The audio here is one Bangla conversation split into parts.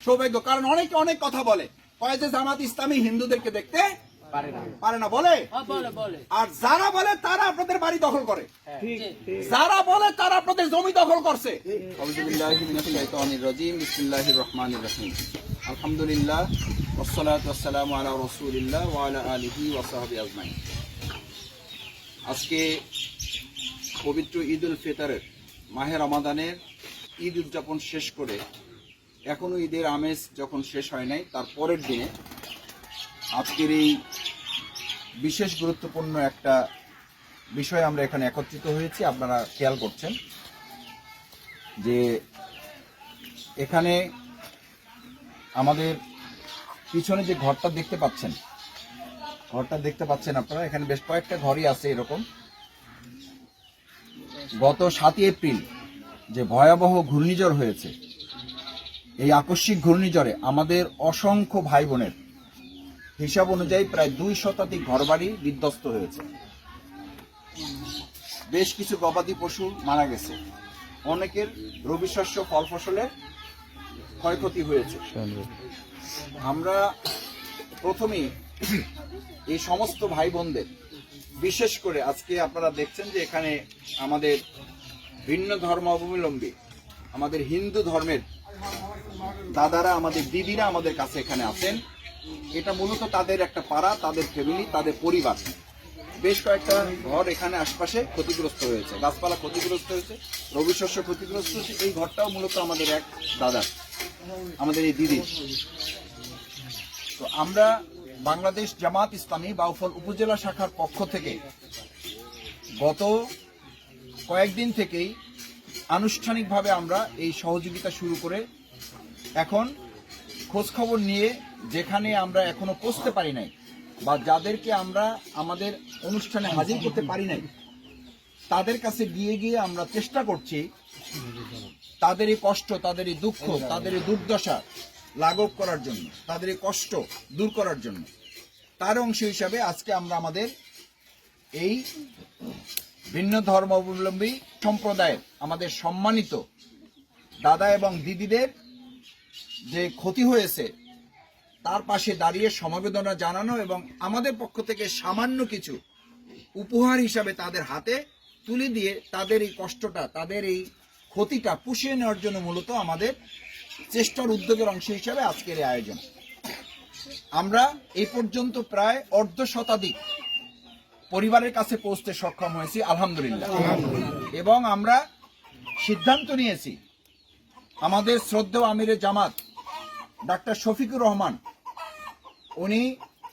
সৌভাগ্য। কারণ অনেকে অনেক কথা বলে, কয় যে জামাত ইসলামী হিন্দুদেরকে দেখতে পারে না বলে, আর যারা বলে তারা আপনাদের বাড়ি দখল করে, যারা বলে তারা আপনাদের জমি দখল করছে। বিসমিল্লাহির রহমানির রহিম। আলহামদুলিল্লাহ ওয়াসসালাতু ওয়াসসালামু আলা রাসূলিল্লাহ ওয়া আলা আলিহি ওয়া সাহবিহি আজমাইন। আজকে পবিত্র ঈদ উল ফিতরের মাহে রমাদানের ঈদ উদযাপন শেষ করে এখনো ঈদের আমেজ যখন শেষ হয় নাই, তার পরের দিনে আজকের এই বিশেষ গুরুত্বপূর্ণ একটা বিষয় আমরা এখানে একত্রিত হয়েছি। আপনারা খেয়াল করছেন যে এখানে আমাদের পিছনে যে ঘরটা দেখতে পাচ্ছেন আপনারা, এখানে বেশ কয়েকটা ঘরই আছে এরকম। গত 7 এপ্রিল যে ভয়াবহ ঘূর্ণিঝড় হয়েছে, এই আকস্মিক ঘূর্ণিঝড়ে আমাদের অসংখ্য ভাই বোনের হিসাব অনুযায়ী প্রায় 2 শতাধিক ঘরবাড়ি বিধ্বস্ত হয়েছে। বেশ কিছু গবাদি পশু মারা গেছে, অনেকের রবি শস্য ফল ফসলের ক্ষয়ক্ষতি হয়েছে। আমরা প্রথমেই এই সমস্ত ভাই বোনদের, বিশেষ করে আজকে আপনারা দেখছেন যে এখানে আমাদের ভিন্ন ধর্মাবলম্বী, আমাদের হিন্দু ধর্মের দাদারা, আমাদের দিদিরা আমাদের কাছে এখানে আছেন। এটা মূলত তাদের একটা পাড়া, তাদের ফ্যামিলি, তাদের পরিবার। বেশ কয়েকটা ঘর এখানে আশপাশে ক্ষতিগ্রস্ত হয়েছে, গাছপালা ক্ষতিগ্রস্ত হয়েছে, রবি শস্য ক্ষতিগ্রস্ত হয়েছে। এই ঘরটাও মূলত আমাদের এক দাদা, আমাদের এই দিদি। তো আমরা বাংলাদেশ জামাত ইসলামী বাউফল উপজেলা শাখার পক্ষ থেকে গত কয়েকদিন থেকেই আনুষ্ঠানিকভাবে আমরা এই সহযোগিতা শুরু করে এখন খোঁজখবর নিয়ে যেখানে আমরা এখনো পৌঁছতে পারি নাই বা যাদেরকে আমরা আমাদের অনুষ্ঠানে হাজির করতে পারি নাই, তাদের কাছে গিয়ে গিয়ে আমরা চেষ্টা করছি তাদের এই কষ্ট, তাদের এই দুঃখ, তাদের এই দুর্দশা লাঘব করার জন্য, তাদের এই কষ্ট দূর করার জন্য। তার অংশ হিসাবে আজকে আমরা আমাদের এই ভিন্ন ধর্মাবলম্বী সম্প্রদায়ের আমাদের সম্মানিত দাদা এবং দিদিদের যে ক্ষতি হয়েছে তার পাশে দাঁড়িয়ে সমবেদনা জানানো এবং আমাদের পক্ষ থেকে সামান্য কিছু উপহার হিসাবে তাদের হাতে তুলে দিয়ে তাদের এই কষ্টটা, তাদের এই ক্ষতিটা পুষিয়ে নেওয়ার জন্য মূলত আমাদের চেষ্টার উদ্যোগের অংশ হিসাবে আজকের এই আয়োজন। আমরা এই পর্যন্ত প্রায় 1/2 শতাধিক পরিবারের কাছে পৌঁছতে সক্ষম হয়েছি, আলহামদুলিল্লাহ। এবং আমরা সিদ্ধান্ত নিয়েছি আমাদের শ্রদ্ধেয় আমিরে জামাত ডাক্তার শফিকুর রহমান, উনি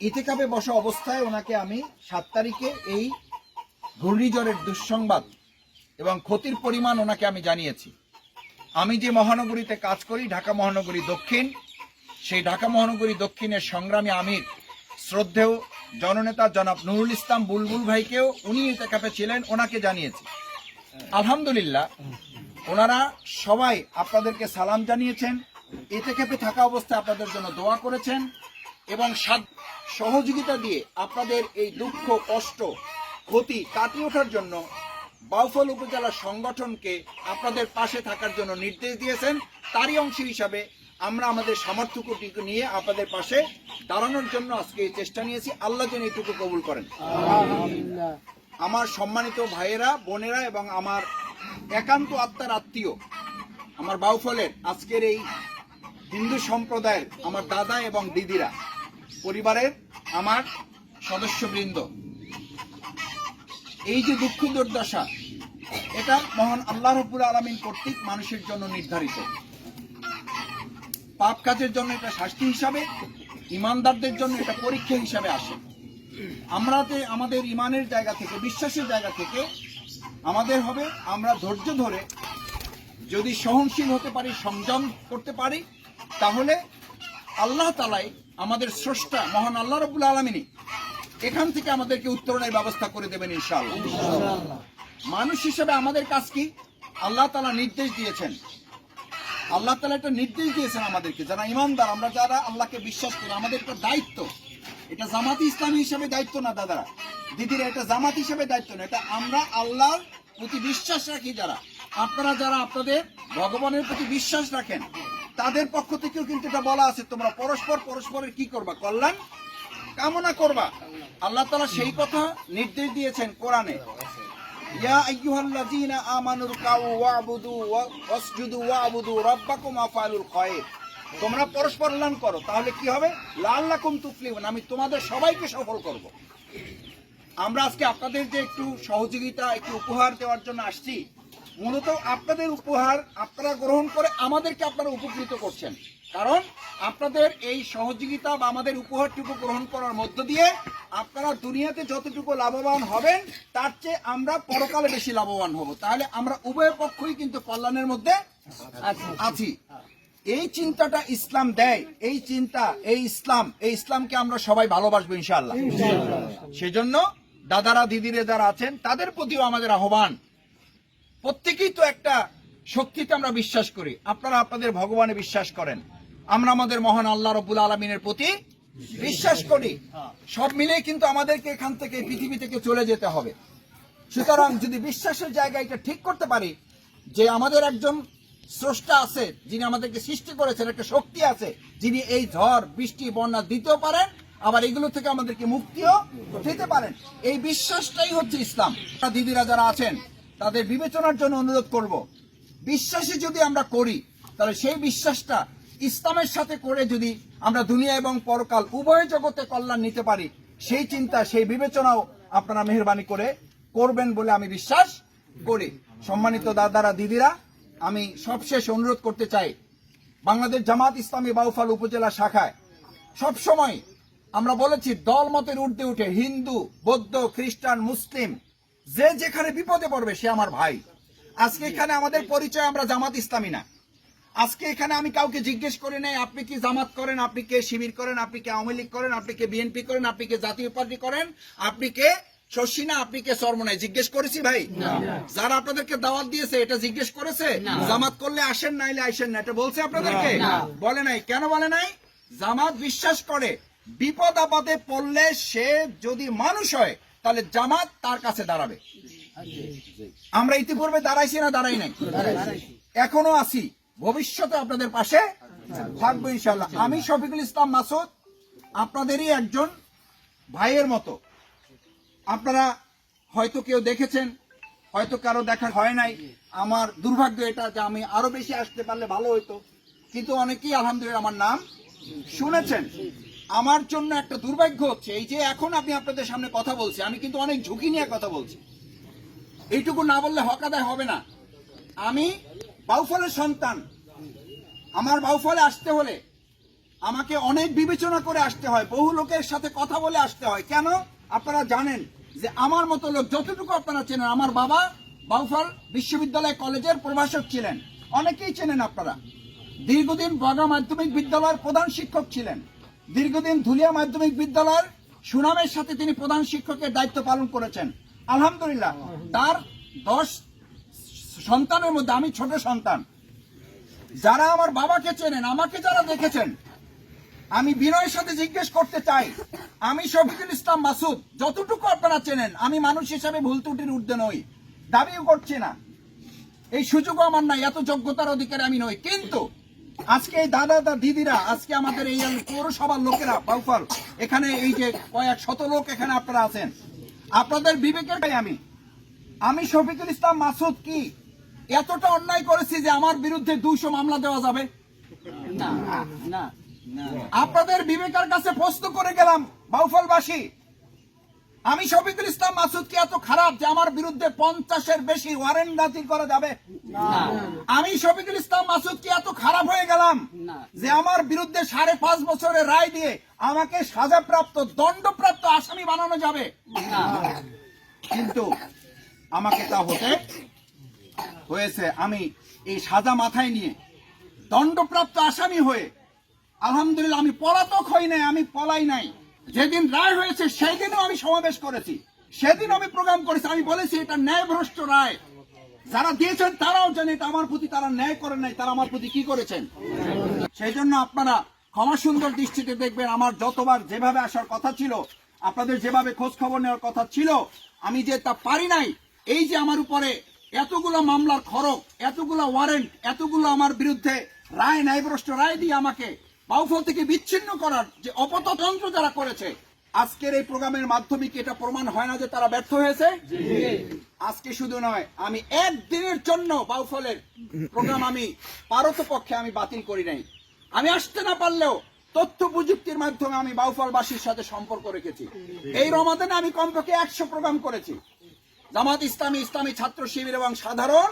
ইতিকাফে বসা অবস্থায় ওনাকে আমি 7 তারিখে এই ঘূর্ণিঝড়ের দুঃসংবাদ এবং ক্ষতির পরিমাণ ওনাকে আমি জানিয়েছি। আমি যে মহানগরীতে কাজ করি, ঢাকা মহানগরী দক্ষিণ, সেই ঢাকা মহানগরী দক্ষিণের সংগ্রামী আমির শ্রদ্ধেয় জননেতা জনাব নুরুল ইসলাম বুলবুল ভাইকেও উনি ইতিকাফে ছিলেন, ওনাকে জানিয়েছি। আলহামদুলিল্লাহ ওনারা সবাই আপনাদেরকে সালাম জানিয়েছেন, ইতিকাফে থাকা অবস্থায় আপনাদের জন্য দোয়া করেছেন এবং সহযোগিতা দিয়ে আপনাদের এই দুঃখ, কষ্ট, ক্ষতি কাটিয়ে ওঠার জন্য বাউফল উপজেলা সংগঠনকে আপনাদের পাশে থাকার জন্য নির্দেশ দিয়েছেন। তারই অংশ হিসাবে আমরা আমাদের সামর্থ্যটুকু নিয়ে আপনাদের পাশে দাঁড়ানোর জন্য আজকে এই চেষ্টা নিয়েছি। আল্লাহ যেন এইটুকু কবুল করেন। আমার সম্মানিত ভাইয়েরা, বোনেরা এবং আমার একান্ত আত্মার আত্মীয়, আমার বাউফলের আজকের এই হিন্দু সম্প্রদায়ের আমার দাদা এবং দিদিরা, পরিবারের আমার সদস্যবৃন্দ, এই যে দুঃখ দুর্দশা, এটা মহান আল্লাহ রাব্বুল আলামিন কর্তৃক মানুষের জন্য নির্ধারিত। পাপ কাজের জন্য এটা শাস্তি হিসাবে, ইমানদারদের জন্য এটা পরীক্ষা হিসাবে আসে। আমাদের ইমানের জায়গা থেকে, বিশ্বাসের জায়গা থেকে আমাদের হবে, আমরা ধৈর্য ধরে যদি সহনশীল হতে পারি, সংযম করতে পারি, তাহলে আল্লাহ তাআলাই, আমাদের স্রষ্টা মহান আল্লাহ রাব্বুল আলামিন এখান থেকে আমাদেরকে উত্তরণের ব্যবস্থা করে দেবেন ইনশাআল্লাহ। মানুষ হিসেবে আমাদের কাজ কি? আল্লাহ তাআলা নির্দেশ দিয়েছেন, আল্লাহ তাআলা একটা নির্দেশ দিয়েছেন আমাদেরকে, যারা ইমানদার, আমরা যারা আল্লাহকে বিশ্বাস করি, আমাদের একটা দায়িত্ব। এটা জামাত ইসলামী হিসেবে দায়িত্ব না দাদারা, দিদিরা, এটা জামাত হিসেবে দায়িত্ব না, এটা আমরা আল্লাহর প্রতি বিশ্বাস রাখি যারা, আপনারা যারা আপনাদের ভগবানের প্রতি বিশ্বাস রাখেন, তাদের পক্ষ থেকেও কিন্তু এটা বলা আছে, তোমরা পরস্পরের কি করবা? কল্যাণ কামনা করবা। আল্লাহ তাআলা সেই কথা নির্দেশ দিয়েছেন কোরআনে, ইয়া আইয়ুহাল্লাযীনা আমানু রুকাউ ওয়াবুদু ওয়াসজুদু ওয়াবুদু রাব্বাকুম আফআলুল খায়র। তোমরা পরস্পর কল্যাণ করো, তাহলে কি হবে? লাআল্লাকুম তুফলিহুন, আমি তোমাদের সবাইকে সফল করব। আমরা আজকে আপনাদের যে একটু সহযোগিতা, একটু উপহার দেওয়ার জন্য আসছি, মূলত আপনাদের উপহার আপনারা গ্রহণ করে আমাদেরকে আপনারা উপকৃত করছেন। কারণ আপনাদের এই সহযোগিতা বা আমাদের উপহারটুকু গ্রহণ করার মধ্য দিয়ে আপনারা দুনিয়াতে যতটুকু লাভবান হবেন তার চেয়ে আমরা পরকালে বেশি লাভবান হব। তাহলে আমরা উভয় পক্ষই কিন্তু কল্যাণের মধ্যে আছি। এই চিন্তাটা ইসলাম দেয়, এই চিন্তা, এই ইসলামকে আমরা সবাই ভালোবাসবো ইনশাআল্লাহ। সেজন্য দাদারা দিদিরা যারা আছেন তাদের প্রতিও আমাদের আহ্বান, প্রত্যেকেই তো একটা শক্তিতে আমরা বিশ্বাস করি। আপনারা আপনাদের ভগবানে বিশ্বাস করেন, আমরা আমাদের মহান আল্লাহ রাব্বুল আলামিনের প্রতি বিশ্বাস করি। সব মিলে কিন্তু আমাদেরকে এখান থেকে, পৃথিবী থেকে চলে যেতে হবে। সুতরাং যদি বিশ্বাসের জায়গা এটা ঠিক করতে পারি যে আমাদের একজন স্রষ্টা আছে, যিনি আমাদেরকে সৃষ্টি করেছেন, একটা শক্তি আছে যিনি এই ঝড় বৃষ্টি বন্যা দিতেও পারেন, আবার এগুলো থেকে আমাদেরকে মুক্তিও দিতে পারেন, এই বিশ্বাসটাই হচ্ছে ইসলাম। দিদিরা যারা আছেন তাদের বিবেচনার জন্য অনুরোধ করব, বিশ্বাসী যদি আমরা করি তাহলে সেই বিশ্বাসটা ইসলামের সাথে করে যদি আমরা দুনিয়া এবং পরকাল উভয় জগতে কল্যাণ নিতে পারি, সেই চিন্তা, সেই বিবেচনাও আপনারা মেহেরবানি করে করবেন বলে আমি বিশ্বাস করি। সম্মানিত দাদারা দিদিরা, আমি সবশেষ অনুরোধ করতে চাই, বাংলাদেশ জামাত ইসলামী বাউফল উপজেলা শাখায় সবসময় আমরা বলেছি, দল মতের ঊর্ধ্বে উঠে হিন্দু, বৌদ্ধ, খ্রিস্টান, মুসলিম যে যেখানে বিপদে পড়বে সে আমার ভাই। আজকে এখানে আমাদের পরিচয় আমরা জামাত ইসলামী না। আজকে এখানে আমি কাউকে জিজ্ঞেস করি নাই আপনি কি জামাত করেন, আপনি কে শিবির করেন, আপনি কে আওয়ামী লীগ করেন, আপনি কে বিএনপি করেন, আপনি কে জাতীয় পার্টি করেন, আপনি কে শশিনা, আপনি কে চরমনাই, জিজ্ঞেস করেছি ভাই? যারা আপনাদেরকে দাওয়াত দিয়েছে এটা জিজ্ঞেস করেছে? জামাত করলে আসেন, নাইলে আসেন না, এটা বলছে আপনাদেরকে? বলে নাই। কেন বলে নাই? জামাত বিশ্বাস করে বিপদ আপদে পড়লে সে যদি মানুষ হয় তাহলে জামাত তার কাছে দাঁড়াবে। আমরা ইতিপূর্বে দাঁড়াইছি না দাঁড়াই নাই? এখনো আছি, ভবিষ্যতে আপনাদের পাশে থাকবো ইনশাআল্লাহ। আমি শফিকুল ইসলাম মাসুদ, আপনাদেরই একজন ভাইয়ের মতো। আপনারা হয়তো কেউ দেখেছেন, হয়তো কারো দেখা হয় নাই। আমার দুর্ভাগ্য এটা যে আমি আরো বেশি আসতে পারলে ভালো হতো, কিন্তু অনেকেই আলহামদুলিল্লাহ আমার নাম শুনেছেন। আমার জন্য একটা দুর্ভাগ্য হচ্ছে এই যে এখন আমি আপনাদের সামনে কথা বলছি, আমি কিন্তু অনেক ঝুঁকি নিয়ে কথা বলছি। এইটুকু না বললে হক আদায় হবে না। আমি বাউফলের সন্তান, আমার বাউফলে আসতে হলে আমাকে অনেক বিবেচনা করে আসতে হয়, বহু লোকের সাথে কথা বলে আসতে হয়। কেন? আপনারা জানেন যে আমার মতো লোক যতটুকু আপনারা চেনেন, আমার বাবা বাউফল বিশ্ববিদ্যালয় কলেজের প্রভাষক ছিলেন, অনেকেই চেনেন আপনারা। দীর্ঘদিন বগা মাধ্যমিক বিদ্যালয়ের প্রধান শিক্ষক ছিলেন, দীর্ঘদিন ধুলিয়া মাধ্যমিক বিদ্যালয়ের সুনামের সাথে তিনি প্রধান শিক্ষকের দায়িত্ব পালন করেছেন। আলহামদুলিল্লাহ, তার 10 সন্তানের মধ্যে আমি ছোট সন্তান। যারা আমার বাবাকে চেনেন, আমাকে যারা দেখেছেন, আমি বিনয়ের সাথে জিজ্ঞেস করতে চাই, আমি শফিকুল ইসলাম মাসুদ যতটুকু আপনারা চেনেন, আমি মানুষ হিসেবে ভুল ত্রুটির ঊর্ধ্বে নই, দাবিও করছি না, এই সুযোগও আমার নাই, এত যোগ্যতার অধিকারী আমি নই। কিন্তু আজকে এই দাদা দিদিরা, আজকে আমাদের এই পৌরসভার লোকেরা, বাউফল এখানে এই যে কয়েক শত লোক এখানে আপনারা আছেন, আপনাদের বিবেকের ভাই আমি শফিকুল ইসলাম মাসুদ কি এতটা অন্যায় করেছি যে আমার বিরুদ্ধে 200 মামলা দেওয়া যাবে? না না, আপনাদের বিবেকের কাছে প্রশ্ন করে গেলাম বাউফলবাসী, আমি শফিকুল ইসলাম মাসুদ কি এত খারাপ যে আমার বিরুদ্ধে 50-এর বেশি ওয়ারেন্ট বাতিল করা যাবে? আমি শফিকুল ইসলাম মাসুদ কি এত খারাপ হয়ে গেলাম যে আমার বিরুদ্ধে 5.5 বছরের রায় দিয়ে আমাকে সাজাপ্রাপ্ত, দণ্ডপ্রাপ্ত আসামি বানানো যাবে? কিন্তু আমাকে তা হতে হয়েছে। আমি এই সাজা মাথায় নিয়ে দণ্ডপ্রাপ্ত আসামি হয়ে আলহামদুলিল্লাহ আমি পলাতক হই নাই, আমি পলাই নাই। যেদিন রায় হয়েছে সেই দিনও আমি সমাবেশ করেছি, সেদিন আমি প্রোগ্রাম করেছি, আমি বলেছি এটা ন্যায়ভ্রষ্ট রায়। যারা দিয়েছেন তারাও জানে এটা আমার প্রতি তারা ন্যায় করেন নাই, তারা আমার প্রতি কি করেছেন। সেই জন্য আপনারা ক্ষমা সুন্দর দৃষ্টিতে দেখবেন। আমার যতবার যেভাবে আসার কথা ছিল, আপনাদের যেভাবে খোঁজ খবর নেওয়ার কথা ছিল, আমি যে তা পারি নাই। এই যে আমার উপরে এতগুলো মামলার খড়গ, এতগুলো ওয়ারেন্ট, এতগুলো আমার বিরুদ্ধে রায় ন্যায়ভ্রষ্ট রায় দিয়ে আমাকে বাউফল থেকে বিচ্ছিন্ন করার যে অপতন্ত্র যারা করেছে, আজকের এই প্রোগ্রামের মাধ্যমে কি এটা প্রমাণ হয় না যে তারা ব্যর্থ হয়েছে? আজকে শুধু নয়, আমি একদিনের জন্য বাউফলের প্রোগ্রাম আমি পারতপক্ষে আমি বাতিল করি নাই। আমি আসতে না পারলেও তথ্য প্রযুক্তির মাধ্যমে আমি বাউফলবাসীর সাথে সম্পর্ক রেখেছি। এই রমাদানে আমি কমপক্ষে 100 প্রোগ্রাম করেছি। জামাত ইসলামী, ইসলামী ছাত্র শিবির এবং সাধারণ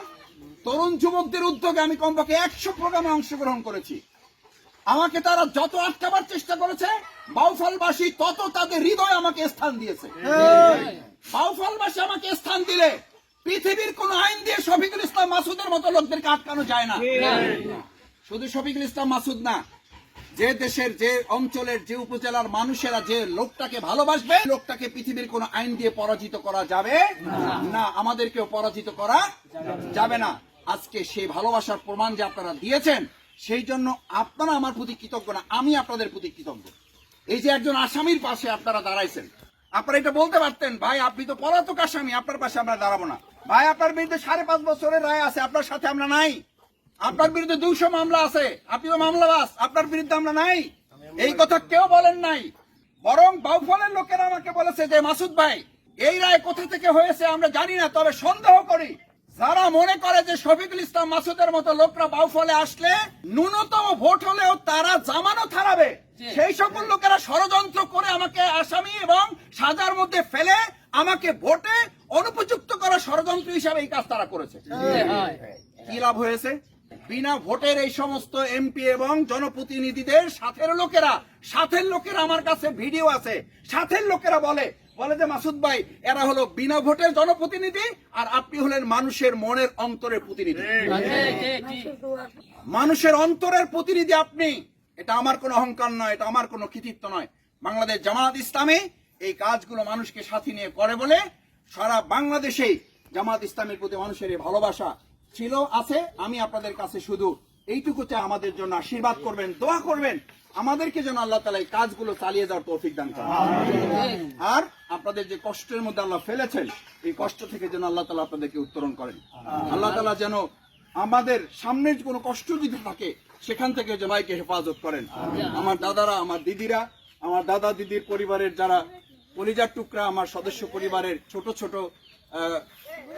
তরুণ যুবকদের উদ্যোগে আমি কমপক্ষে 100 প্রোগ্রামে অংশগ্রহণ করেছি। আমাকে তারা যত আটকাবার চেষ্টা করেছে, বাউফলবাসী তত তাদের হৃদয় আমাকে স্থান দিয়েছে। বাউফলবাসী আমাকে স্থান দিলে পৃথিবীর কোন আইন দিয়ে শফিকুল ইসলাম মাসুদের মতো লোকদেরকে আটকানো যায় না। শুধু শফিকুল ইসলাম মাসুদ না, যে দেশের, যে অঞ্চলের, যে উপজেলার মানুষেরা যে লোকটাকে ভালোবাসবে, লোকটাকে পৃথিবীর কোন আইন দিয়ে পরাজিত করা যাবে না, আমাদেরকেও পরাজিত করা যাবে না। আজকে সেই ভালোবাসার প্রমাণ যে আপনারা দিয়েছেন, সেই জন্য আপনারা আমার প্রতি কৃতজ্ঞ না, আমি আপনাদের প্রতি কৃতজ্ঞ। এই যে একজন আসামির পাশে আপনারা দাঁড়াইছেন, আপনারা এটা বলতে পারতেন, ভাই আপনি তো পলাতক আসামি, আপনার পাশে আমরা দাঁড়াবো না। ভাই আপনার বিরুদ্ধে 5.5 বছরের রায় আছে, আপনার সাথে আমরা নাই। আপনার বিরুদ্ধে 200 মামলা আছে, আপনি তো মামলাবাজ, আপনার বিরুদ্ধে আমরা নাই। এই কথা কেউ বলেন নাই। বরং বাউফলের লোকেরা আমাকে বলেছে যে মাসুদ ভাই, এই রায় কোথা থেকে হয়েছে আমরা জানি না, তবে সন্দেহ করি যারা মনে করে যে শফিকুল ইসলাম মাসুদের মতো লোকরা বাউফলে আসলে ন্যূনতম ভোট হলেও তারা জামানত হারাবে, সেই সকল লোকেরা ষড়যন্ত্র করে আমাকে আসামি এবং সাজার মধ্যে ফেলে আমাকে ভোটে অনুপযুক্ত করা ষড়যন্ত্র হিসাবে এই কাজ তারা করেছে। কি লাভ হয়েছে? বিনা ভোটের এই সমস্ত এমপি এবং জনপ্রতিনিধিদের সাথের লোকেরা আমার কাছে ভিডিও আছে, সাথের লোকেরা বলে যে মাসুদ ভাই, এরা হলো বিনা ভোটের জনপ্রতিনিধি আর আপনি হলেন মানুষের মনের অন্তরের প্রতিনিধি, মানুষের অন্তরের প্রতিনিধি আপনি। এটা আমার কোনো অহংকার নয়, এটা আমার কোনো কৃতিত্ব নয়। বাংলাদেশ জামাত ইসলামী এই কাজগুলো মানুষকে সাথে নিয়ে করে বলে সারা বাংলাদেশেই জামাত ইসলামের প্রতি মানুষের এই ভালোবাসা ছিল, আছে। আমি আপনাদের কাছে শুধু এইটুকু চাই, আমাদের জন্য আশীর্বাদ করবেন, দোয়া করবেন, আমাদেরকে যেন আল্লাহ তাআলা এই কাজগুলো চালিয়ে যাওয়ার তৌফিক দান করেন। আর আপনাদের যে কষ্টের মধ্যে আল্লাহ ফেলেছেন, এই কষ্ট থেকে যেন আল্লাহ তাআলা আপনাদেরকে উত্তরণ করেন। আল্লাহ তাআলা যেন আমাদের সামনে কোনো কষ্ট যদি থাকে, সেখান থেকে সবাইকে হেফাজত করেন। আমার দাদারা, আমার দিদিরা, আমার দাদা দিদির পরিবারের যারা কলিজার টুকরা, আমার সদস্য পরিবারের ছোট ছোট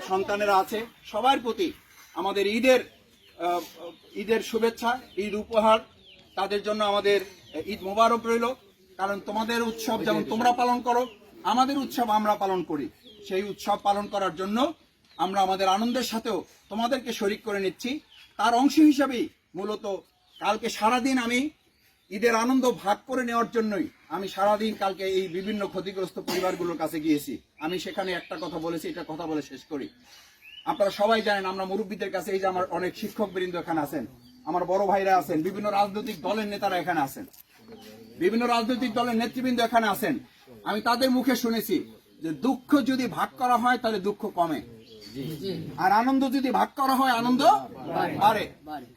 সন্তানেরা আছে, সবার প্রতি আমাদের ঈদের শুভেচ্ছা, ঈদ উপহার। তাদের জন্য আমাদের ঈদ মোবারক রইল। কারণ তোমাদের উৎসব যেমন তোমরা পালন করো, আমাদের উৎসব আমরা পালন করি। সেই উৎসব পালন করার জন্য আমরা আমাদের আনন্দের সাথেও তোমাদেরকে শরিক করে নিচ্ছি। তার অংশ হিসাবেই মূলত কালকে সারাদিন আমি ঈদের আনন্দ ভাগ করে নেওয়ার জন্যই আমি সারাদিন কালকে এই বিভিন্ন ক্ষতিগ্রস্ত পরিবারগুলোর কাছে গিয়েছি। আমি সেখানে একটা কথা বলেছি, এটা কথা বলে শেষ করি। আপনারা সবাই জানেন, আমরা মুরব্বীদের কাছে, এই যে আমার অনেক শিক্ষক বৃন্দ এখানে আছেন, আমার বড় ভাইরা আছেন, বিভিন্ন রাজনৈতিক দলের নেতারা এখানে আছেন, বিভিন্ন রাজনৈতিক দলের নেতৃবৃন্দ এখানে আছেন। আমি তাদের মুখে শুনেছি যে দুঃখ যদি ভাগ করা হয় তাহলে দুঃখ কমে, আর আনন্দ যদি ভাগ করা হয় আনন্দ বাড়ে।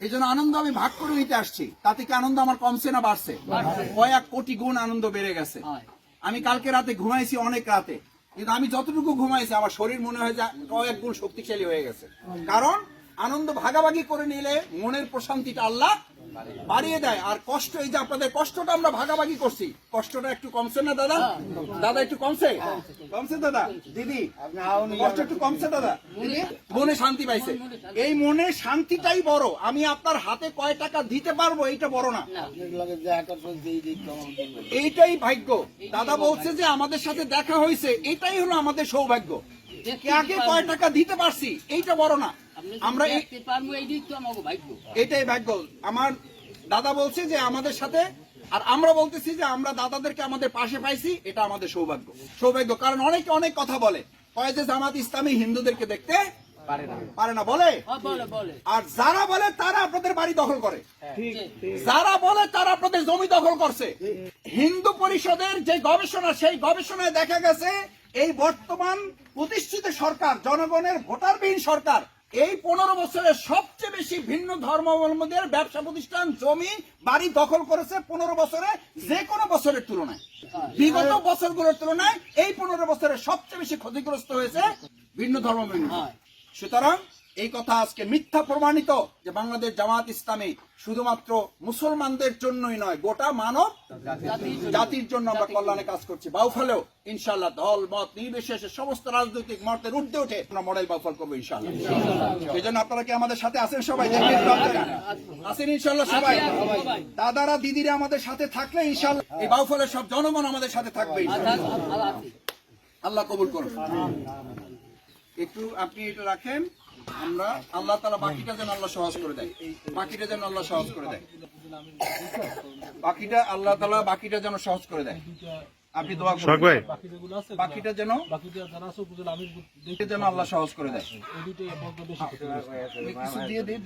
এই জন্য আনন্দ আমি ভাগ করে নিতে আসছি। তাতে কি আনন্দ আমার কমছে না বাড়ছে? কয়েক কোটি গুণ আনন্দ বেড়ে গেছে। আমি কালকে রাতে ঘুমাইছি অনেক রাতে, কিন্তু আমি যতটুকু ঘুমাইছি আমার শরীর মনে হয় যে কয়েক গুণ শক্তিশালী হয়ে গেছে। কারণ আনন্দ ভাগাভাগি করে নিলে মনের প্রশান্তিটা আল্লাহ বাড়িয়ে দেয়। আর কষ্ট, এই যে আপনাদের কষ্টটা আমরা ভাগাভাগি করছি, কষ্টটা একটু কমছে না দাদা? দাদা একটু কমছে? কমছে দাদা? দিদি কষ্ট একটু কমছে দাদা? মনে শান্তি পাইছে। এই মনে শান্তিটাই বড়। আমি আপনার হাতে কয় টাকা দিতে পারবো এইটা বড় না, এইটাই ভাগ্য। দাদা বলছে যে আমাদের সাথে দেখা হয়েছে, এটাই হলো আমাদের সৌভাগ্য। কাকে কয় টাকা দিতে পারছি এইটা বড় না, আমরা এটাই ভাগ্য। আমার দাদা বলছে যে আমাদের সাথে, আর আমরা বলতেছি যে আমরা দাদাদেরকে আমাদের পাশে পাইছি, এটা আমাদের সৌভাগ্য। কারণ অনেকে অনেক কথা বলে, কয় যে জামাত ইসলামী হিন্দুদেরকে দেখতে পারে না বলে, আর যারা বলে তারা আপনাদের বাড়ি দখল করে, যারা বলে তারা আপনাদের জমি দখল করছে। হিন্দু পরিষদের যে গবেষণা, সেই গবেষণায় দেখা গেছে এই বর্তমান প্রতিষ্ঠিত সরকার, জনগণের ভোটারবিহীন সরকার, এই 15 বছরে সবচেয়ে বেশি ভিন্ন ধর্মাবলম্বীদের ব্যবসা প্রতিষ্ঠান, জমি, বাড়ি দখল করেছে 15 বছরে, যে কোনো বছরের তুলনায়, বিগত বছরগুলোর তুলনায় এই 15 বছরে সবচেয়ে বেশি ক্ষতিগ্রস্ত হয়েছে ভিন্ন ধর্মাবলম্বী। সুতরাং এই কথা আজকে মিথ্যা প্রমাণিত যে বাংলাদেশ জামাত ইসলামী শুধুমাত্র মুসলমানদের জন্যই নয়, গোটা মানব জাতির জন্য আমরা কল্যাণে কাজ করছি। বাউফলেও ইনশাআল্লাহ দল মত নির্বিশেষে সমস্ত রাজনৈতিক মতের ঊর্ধ্বে উঠে আমরা মডেল বাউফল করবো ইনশাআল্লাহ। সেই জন্য আপনারা কি আমাদের সাথে আছেন? সবাই আছেন ইনশাআল্লাহ সবাই? দাদারা দিদিরা আমাদের সাথে থাকলে ইনশাআল্লাহ এই বাউফলের সব জনগণ আমাদের সাথে থাকবে ইনশাআল্লাহ। আল্লাহ কবুল করুন। একটু আপনি এটা রাখেন, আমরা আল্লাহ তাআলা বাকিটা যেন আল্লাহ সহজ করে দেয়, বাকিটা যেন আল্লাহ সহজ করে দেয়, বাকিটা আল্লাহ তাআলা বাকিটা যেন সহজ করে দেয়। আপনি দোয়া করবেন বাকিটা যেন আল্লাহ সহজ করে দেয়। কিছু দিয়ে দিই।